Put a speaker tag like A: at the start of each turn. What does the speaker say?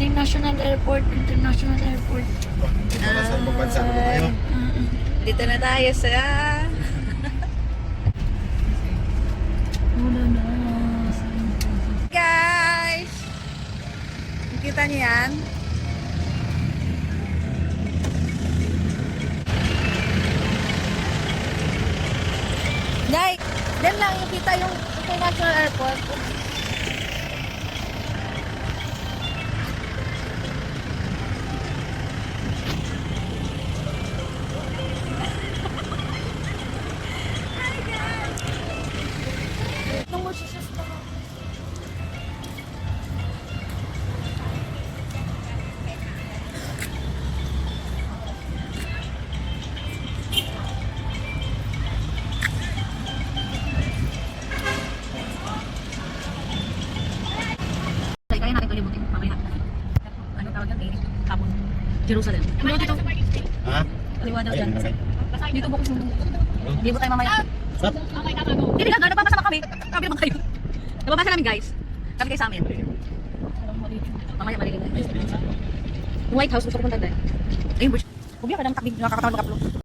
A: International Airport.
B: Sa ibang bansa naman tayo.
C: Dito na tayo sa... Guys! Nakita niyo yan? Guys, dyan lang yung kita yung International Airport. Kaya natin ito libutin mamaya. Ano tawag yan? Hapon. Jerusalem. Ano dito?
B: Ha?
C: Kaliwa daw
B: Ayun,
C: dyan.
B: okay.
C: Dito bukas yung libot tayo mamaya.
B: Stop.
C: Hindi lang, nababasa kami. Kami naman kayo. Nababasa namin guys. Kami kayo sa amin. Mamaya malilim. Yung White House, gusto ko punta dahil. Ayun, Burj. Huwag ka lang takbig, nakakatawa magkaplo.